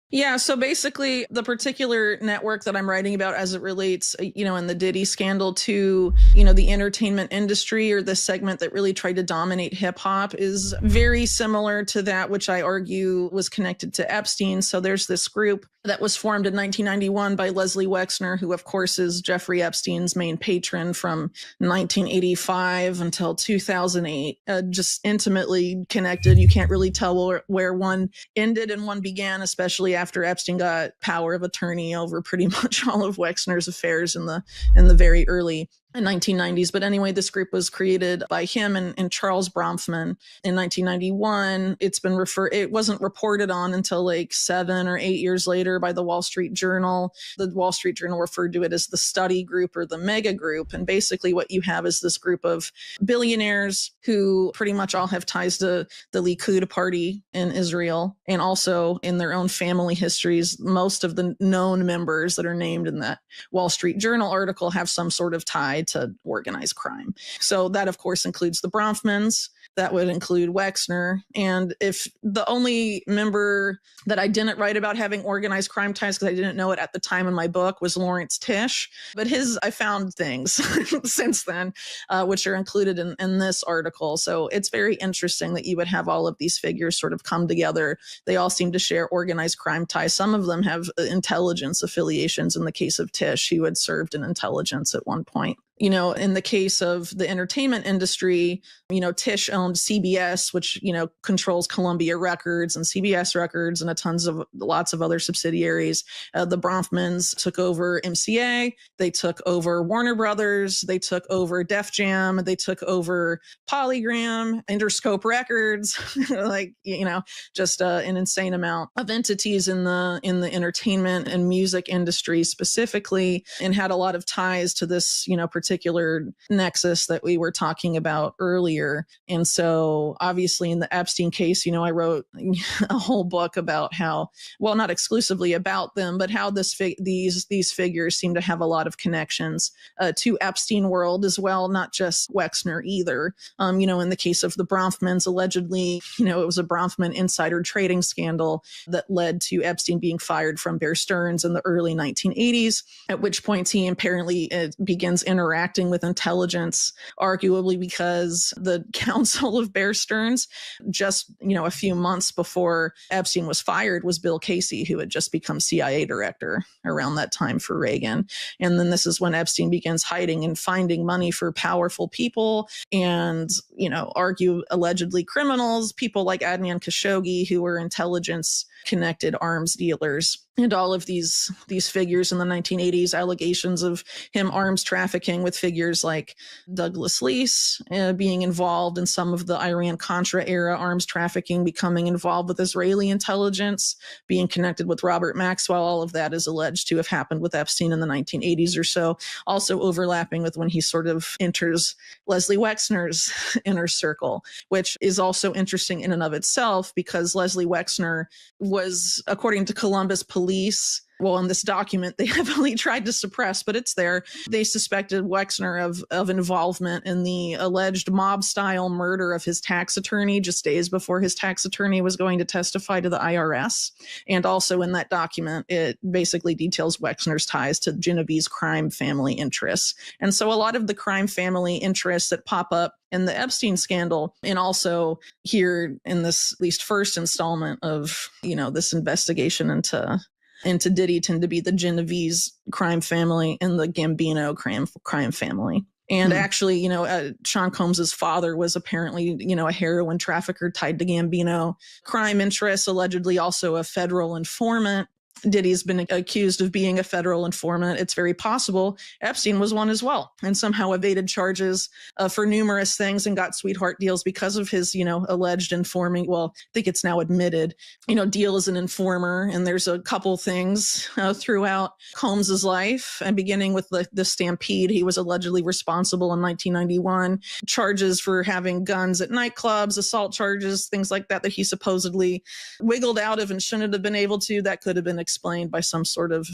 Yeah, so basically the particular network that I'm writing about as it relates, in the Diddy scandal to, the entertainment industry, or the segment that really tried to dominate hip hop, is very similar to that which I argue was connected to Epstein. So there's this group that was formed in 1991 by Leslie Wexner, who of course is Jeffrey Epstein's main patron from 1985 until 2008, just intimately connected. You can't really tell where one ended and one began, especially after Epstein got power of attorney over pretty much all of Wexner's affairs in the very early 1990s. But anyway, this group was created by him and Charles Bronfman in 1991. It wasn't reported on until like 7 or 8 years later by the Wall Street Journal. The Wall Street Journal referred to it as the study group or the mega group. And basically what you have is this group of billionaires who pretty much all have ties to the Likud party in Israel, and also in their own family histories. Most of the known members that are named in that Wall Street Journal article have some sort of tie to organized crime. So that, of course, includes the Bronfmans. That would include Wexner. And if the only member that I didn't write about having organized crime ties, because I didn't know it at the time in my book, was Lawrence Tish. But I found things since then, which are included in this article. So it's very interesting that you would have all of these figures sort of come together. They all seem to share organized crime ties. Some of them have intelligence affiliations. In the case of Tish, who had served in intelligence at one point. In the case of the entertainment industry, Tish owned CBS, which, controls Columbia Records and CBS Records and lots of other subsidiaries. The Bronfmans took over MCA. They took over Warner Brothers. They took over Def Jam. They took over Polygram, Interscope Records, just an insane amount of entities in the entertainment and music industry specifically, and had a lot of ties to this, particular nexus that we were talking about earlier. And so obviously in the Epstein case, I wrote a whole book about how, well, not exclusively about them, but how these figures seem to have a lot of connections to Epstein world as well, not just Wexner either. In the case of the Bronfmans, allegedly, it was a Bronfman insider trading scandal that led to Epstein being fired from Bear Stearns in the early 1980s, at which point he apparently begins interacting with intelligence, arguably because the counsel of Bear Stearns, just, a few months before Epstein was fired, was Bill Casey, who had just become CIA director around that time for Reagan. And then this is when Epstein begins hiding and finding money for powerful people and, allegedly criminals, people like Adnan Khashoggi, who were intelligence connected arms dealers. And all of these figures in the 1980s, allegations of him arms trafficking with figures like Douglas Leese being involved in some of the Iran-Contra era arms trafficking, becoming involved with Israeli intelligence, being connected with Robert Maxwell. All of that is alleged to have happened with Epstein in the 1980s or so, also overlapping with when he sort of enters Leslie Wexner's inner circle, which is also interesting in and of itself because Leslie Wexner was, according to Columbus police, well, in this document, they heavily tried to suppress, but it's there. They suspected Wexner of involvement in the alleged mob-style murder of his tax attorney just days before his tax attorney was going to testify to the IRS. And also in that document, it basically details Wexner's ties to Genovese crime family interests. And so a lot of the crime family interests that pop up in the Epstein scandal, and also here in this at least first installment of, this investigation into Diddy, tend to be the Genovese crime family and the Gambino crime family. And actually, Sean Combs's father was apparently, a heroin trafficker tied to Gambino crime interests, allegedly also a federal informant. Diddy's been accused of being a federal informant. It's very possible Epstein was one as well, and somehow evaded charges for numerous things and got sweetheart deals because of his, alleged informing. Well, I think it's now admitted, deal as an informer. And there's a couple things throughout Combs's life, and beginning with the stampede. He was allegedly responsible in 1991. Charges for having guns at nightclubs, assault charges, things like that he supposedly wiggled out of and shouldn't have been able to. That could have been explained by some sort of,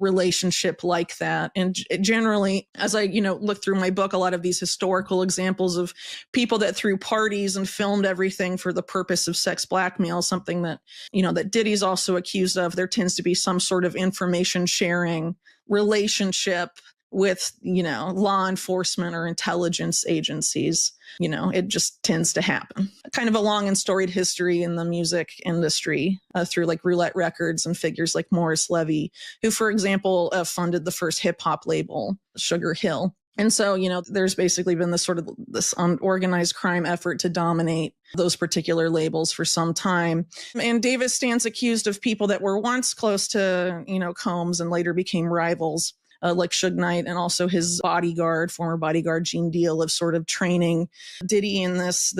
relationship like that. And generally, as I, look through my book, a lot of these historical examples of people that threw parties and filmed everything for the purpose of sex blackmail, something that, that Diddy's also accused of, there tends to be some sort of information sharing relationship with, law enforcement or intelligence agencies. It just tends to happen. Kind of a long and storied history in the music industry through like Roulette Records and figures like Morris Levy, who, for example, funded the first hip hop label, Sugar Hill. And so, there's basically been this unorganized crime effort to dominate those particular labels for some time. And Davis stands accused of people that were once close to, Combs and later became rivals. Like Suge Knight and also his bodyguard, former bodyguard Gene Deal, of sort of training Diddy in this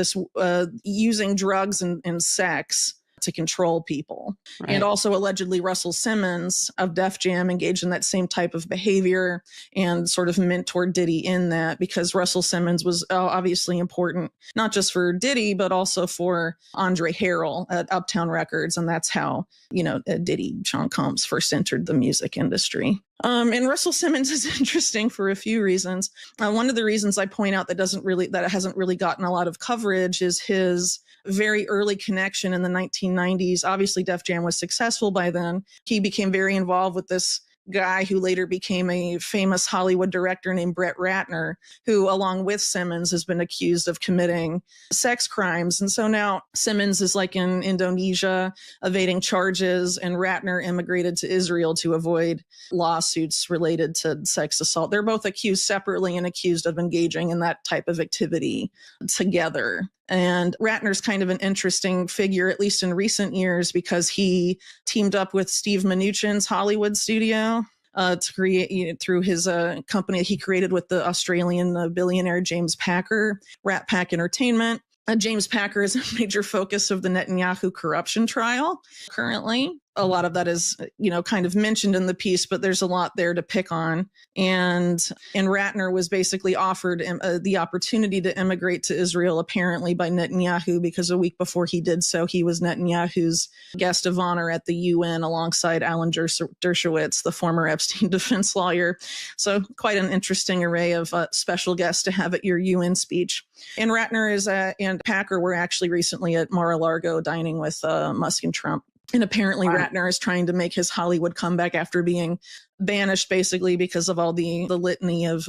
using drugs and sex to control people. Right. And also allegedly Russell Simmons of Def Jam engaged in that same type of behavior and sort of mentored Diddy in that, because Russell Simmons was obviously important, not just for Diddy, but also for Andre Harrell at Uptown Records. And that's how, Diddy, Sean Combs, first entered the music industry. And Russell Simmons is interesting for a few reasons. One of the reasons I point out that it hasn't really gotten a lot of coverage is his very early connection in the 1990s. Obviously, Def Jam was successful by then. He became very involved with this guy who later became a famous Hollywood director named Brett Ratner, who, along with Simmons, has been accused of committing sex crimes. And so now Simmons is like in Indonesia evading charges, and Ratner immigrated to Israel to avoid lawsuits related to sex assault. They're both accused separately and accused of engaging in that type of activity together. And Ratner's kind of an interesting figure, at least in recent years, because he teamed up with Steve Mnuchin's Hollywood studio to create, through his company he created with the Australian billionaire James Packer, Rat Pack Entertainment. James Packer is a major focus of the Netanyahu corruption trial currently. A lot of that is, kind of mentioned in the piece, but there's a lot there to pick on. And Ratner was basically offered the opportunity to immigrate to Israel, apparently by Netanyahu, because a week before he did so, he was Netanyahu's guest of honor at the UN alongside Alan Dershowitz, the former Epstein defense lawyer. So quite an interesting array of special guests to have at your UN speech. And Ratner and Packer were actually recently at Mar-a-Lago dining with Musk and Trump. And apparently Ratner is trying to make his Hollywood comeback after being banished, basically because of all the litany of,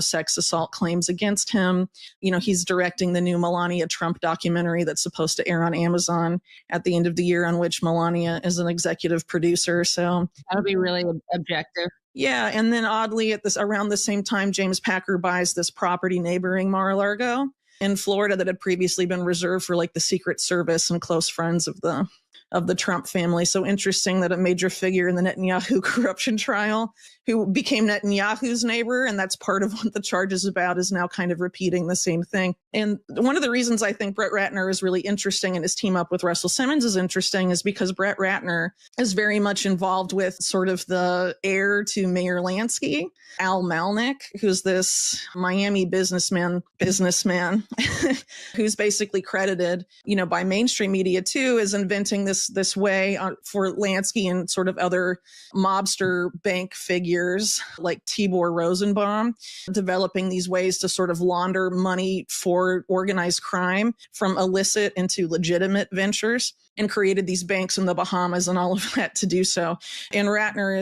sex assault claims against him. He's directing the new Melania Trump documentary that's supposed to air on Amazon at the end of the year, on which Melania is an executive producer. So that'll be really objective. Yeah. And then oddly, around the same time, James Packer buys this property neighboring Mar-a-Lago in Florida that had previously been reserved for like the Secret Service and close friends of the Trump family. So interesting that a major figure in the Netanyahu corruption trial, who became Netanyahu's neighbor, and that's part of what the charge is about, is now kind of repeating the same thing. And one of the reasons I think Brett Ratner is really interesting and his team up with Russell Simmons is interesting is because Brett Ratner is very much involved with sort of the heir to Mayor Lansky, Al Malnick, who's this Miami businessman who's basically credited, by mainstream media too, as inventing this way for Lansky and sort of other mobster bank figures like Tibor Rosenbaum, developing these ways to sort of launder money for organized crime from illicit into legitimate ventures, and created these banks in the Bahamas and all of that to do so. And Ratner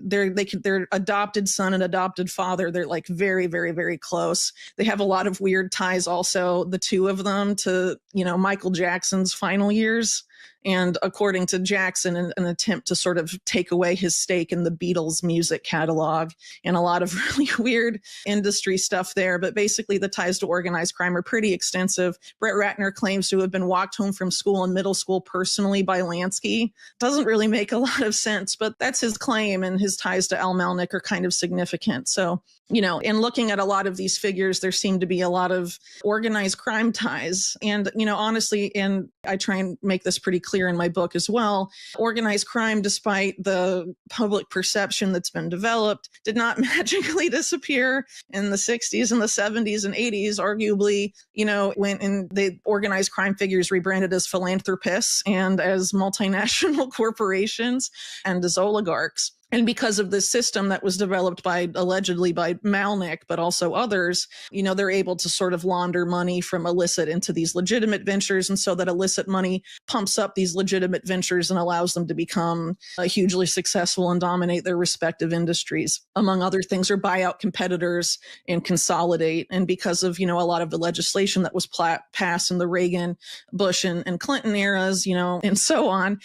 they're adopted son and adopted father. They're like very, very, very close. They have a lot of weird ties also, the two of them, to, Michael Jackson's final years. And according to Jackson, an attempt to sort of take away his stake in the Beatles music catalog, and a lot of really weird industry stuff there. But basically the ties to organized crime are pretty extensive. Brett Ratner claims to have been walked home from school in middle school personally by Lansky. Doesn't really make a lot of sense, but that's his claim, and his ties to Al Malnick are kind of significant. So, in looking at a lot of these figures, there seem to be a lot of organized crime ties. And, honestly, and I try and make this pretty clear in my book as well, organized crime, despite the public perception that's been developed, did not magically disappear in the 60s and the 70s and 80s. Arguably, went and the organized crime figures rebranded as philanthropists and as multinational corporations and as oligarchs. And because of this system that was developed allegedly by Malnick, but also others, they're able to sort of launder money from illicit into these legitimate ventures. And so that illicit money pumps up these legitimate ventures and allows them to become hugely successful and dominate their respective industries, among other things, or buy out competitors and consolidate. And because of, a lot of the legislation that was passed in the Reagan, Bush, and Clinton eras, and so on,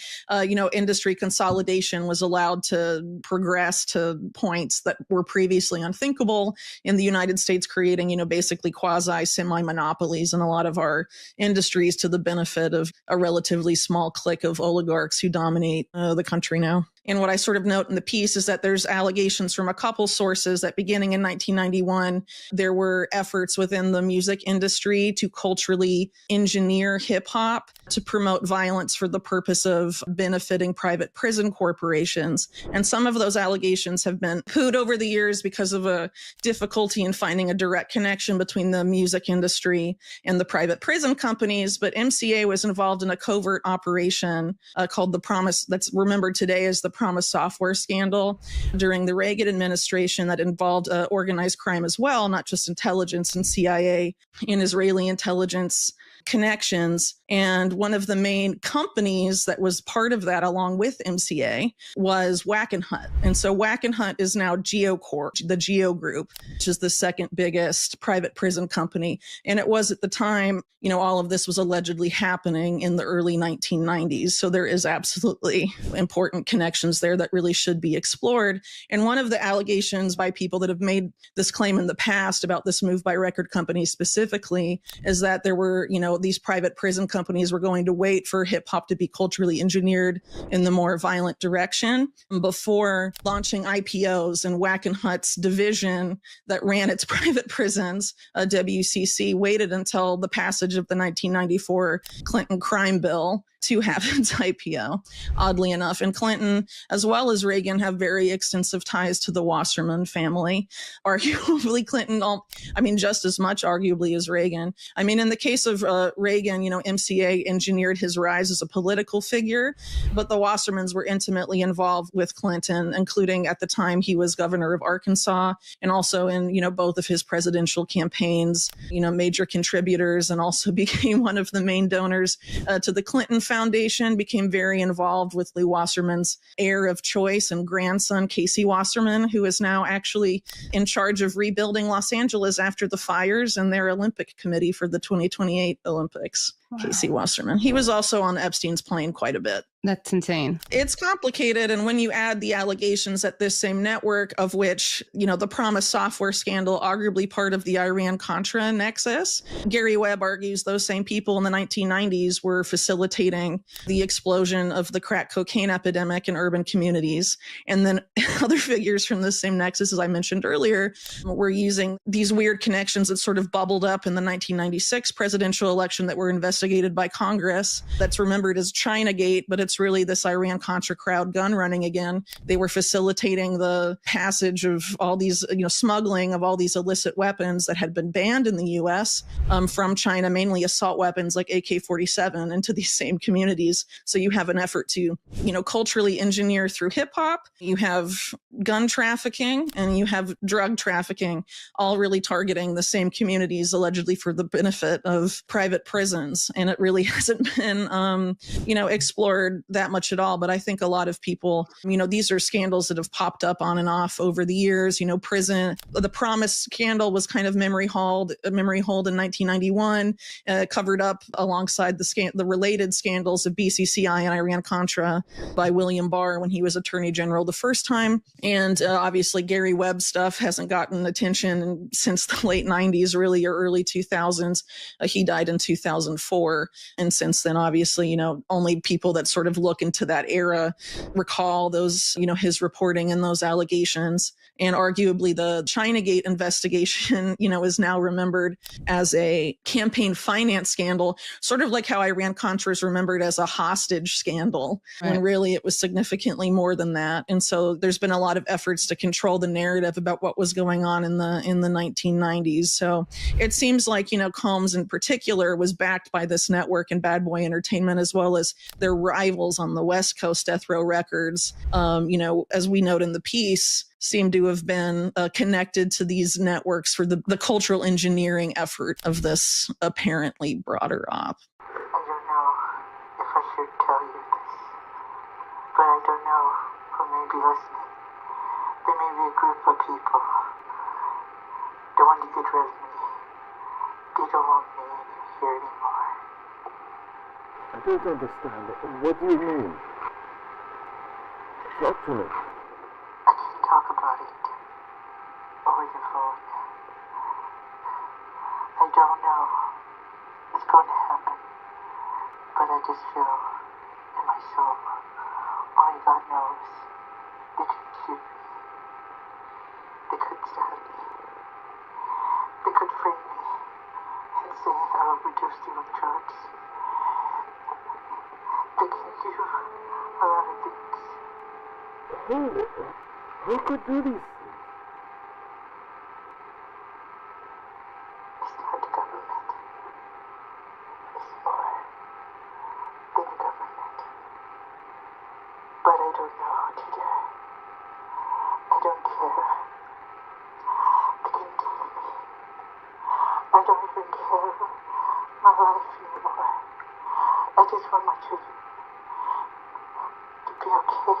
industry consolidation was allowed to progress to points that were previously unthinkable in the United States, creating, basically quasi semi-monopolies in a lot of our industries to the benefit of a relatively small clique of oligarchs who dominate the country now. And what I sort of note in the piece is that there's allegations from a couple sources that beginning in 1991, there were efforts within the music industry to culturally engineer hip hop to promote violence for the purpose of benefiting private prison corporations. And some of those allegations have been pooed over the years because of a difficulty in finding a direct connection between the music industry and the private prison companies. But MCA was involved in a covert operation called the Promise, that's remembered today as the Promise software scandal during the Reagan administration, that involved organized crime as well, not just intelligence and CIA and Israeli intelligence connections. And one of the main companies that was part of that, along with MCA, was Wackenhut. And so Wackenhut is now GeoCorp, the Geo Group, which is the second biggest private prison company. And it was at the time, all of this was allegedly happening in the early 1990s. So there is absolutely important connections there that really should be explored. And one of the allegations by people that have made this claim in the past about this move by record companies specifically is that there were, these private prison companies were going to wait for hip hop to be culturally engineered in the more violent direction before launching IPOs. And Wackenhut's division that ran its private prisons, WCC, waited until the passage of the 1994 Clinton crime bill to have its IPO, oddly enough. And Clinton, as well as Reagan, have very extensive ties to the Wasserman family. Arguably, Clinton, just as much arguably as Reagan. In the case of Reagan, MCA engineered his rise as a political figure, but the Wassermans were intimately involved with Clinton, including at the time he was governor of Arkansas, and also in, both of his presidential campaigns, major contributors, and also became one of the main donors to the Clinton Foundation, became very involved with Lou Wasserman's heir of choice and grandson, Casey Wasserman, who is now actually in charge of rebuilding Los Angeles after the fires and their Olympic committee for the 2028 Olympics. Wow. Casey Wasserman. He was also on Epstein's plane quite a bit. That's insane. It's complicated. And when you add the allegations that this same network, of which, the Promise software scandal, arguably part of the Iran-Contra nexus, Gary Webb argues those same people in the 1990s were facilitating the explosion of the crack cocaine epidemic in urban communities. And then other figures from the same nexus, as I mentioned earlier, were using these weird connections that sort of bubbled up in the 1996 presidential election that were investigated by Congress. That's remembered as Chinagate, but it's really this Iran-Contra crowd gun running again. They were facilitating the passage of all these, smuggling of all these illicit weapons that had been banned in the U.S. From China, mainly assault weapons like AK-47, into these same communities. So you have an effort to, culturally engineer through hip hop. You have gun trafficking and you have drug trafficking, all really targeting the same communities, allegedly for the benefit of private prisons. And it really hasn't been, explored that much at all. But I think a lot of people, these are scandals that have popped up on and off over the years. Prison, the Promise scandal was kind of memory holed in 1991, covered up alongside the related scandals of BCCI and Iran-Contra by William Barr when he was Attorney General the first time. And obviously, Gary Webb stuff hasn't gotten attention since the late 90s, really, or early 2000s. He died in 2004. And since then, obviously, only people that sort of look into that era recall those, his reporting and those allegations. And arguably, the Chinagate investigation, is now remembered as a campaign finance scandal, sort of like how Iran-Contra is remembered as a hostage scandal, when really it was significantly more than that. And so there's been a lot of efforts to control the narrative about what was going on in the 1990s. So it seems like, Combs in particular was backed by this network and Bad Boy Entertainment, as well as their rivals on the West Coast, Death Row Records, as we note in the piece, seem to have been connected to these networks for the cultural engineering effort of this apparently broader op. I don't know if I should tell you this, but I don't know who may be listening. There may be a group of people don't want to get rid of me. They don't want me here anymore. I don't understand. What do you mean? Talk to me. I can't talk about it over the phone. I don't know what's going to happen, but I just feel in my soul, only God knows, they could shoot me. They could stab me. They could frame me and say I overdosed you with drugs. They can do a lot of things. Who could do these things? It's not the government. It's more than the government. But I don't know, Teacher. I don't care. They can take me. I don't even care my life anymore. I just want my children to be okay.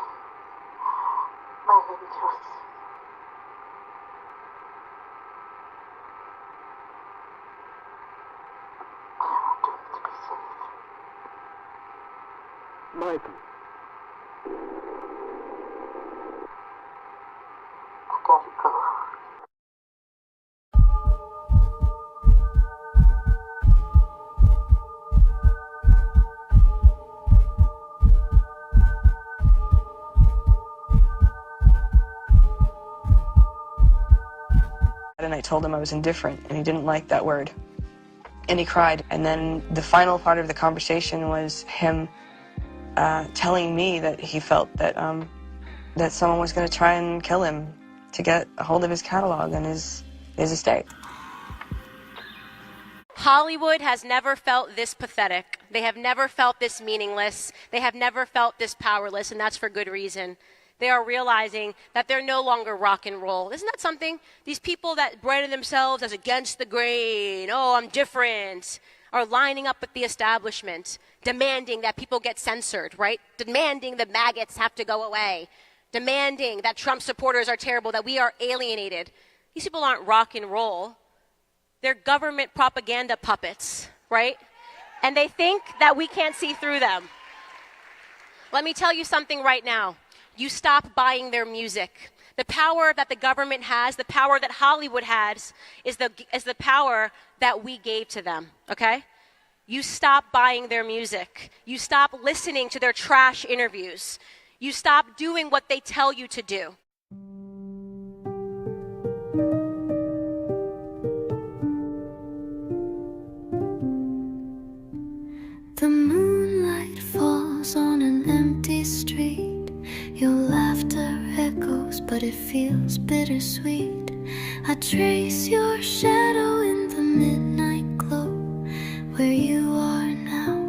My angels. I want them to be safe. Michael. I gotta go. And I told him I was indifferent, and he didn't like that word. And he cried. And then the final part of the conversation was him telling me that he felt that that someone was going to try and kill him to get a hold of his catalog and his estate. Hollywood has never felt this pathetic. They have never felt this meaningless. They have never felt this powerless, and that's for good reason. They are realizing that they're no longer rock and roll. Isn't that something? These people that branded themselves as against the grain, oh, I'm different, are lining up with the establishment, demanding that people get censored, right? Demanding the maggots have to go away, demanding that Trump supporters are terrible, that we are alienated. These people aren't rock and roll. They're government propaganda puppets, right? And they think that we can't see through them. Let me tell you something right now. You stop buying their music. The power that the government has, the power that Hollywood has, is the power that we gave to them, okay? You stop buying their music. You stop listening to their trash interviews. You stop doing what they tell you to do. The moonlight falls on an empty street. Your laughter echoes, but it feels bittersweet. I trace your shadow in the midnight glow. Where you are now,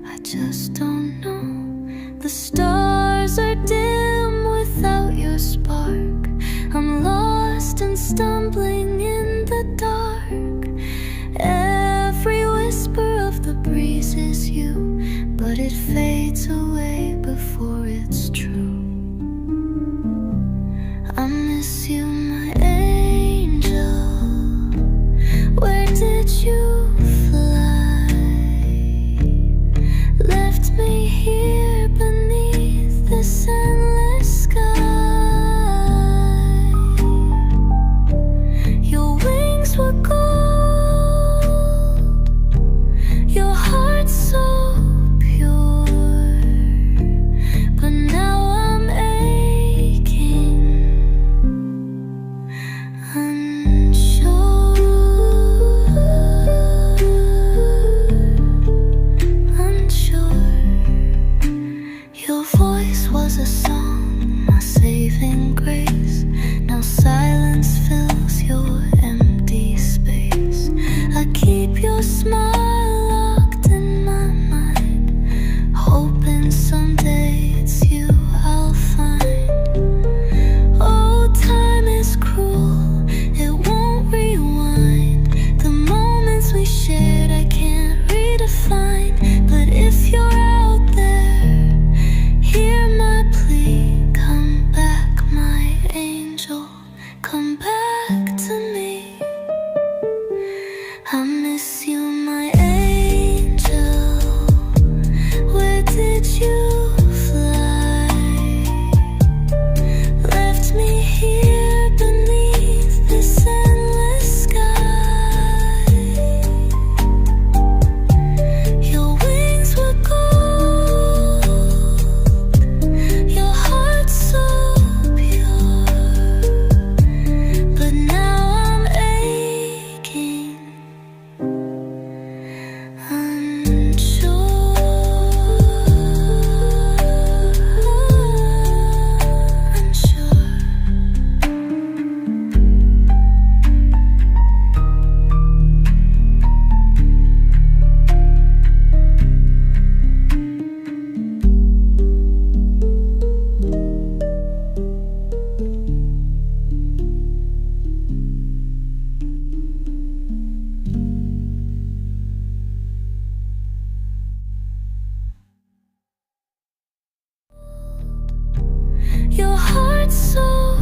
I just don't know. The stars are dim without your spark. I'm lost and stumbling in the dark. Every whisper of the breeze is you, but it fades away before it's true. I miss you, my angel. Where did you fly? Your heart's so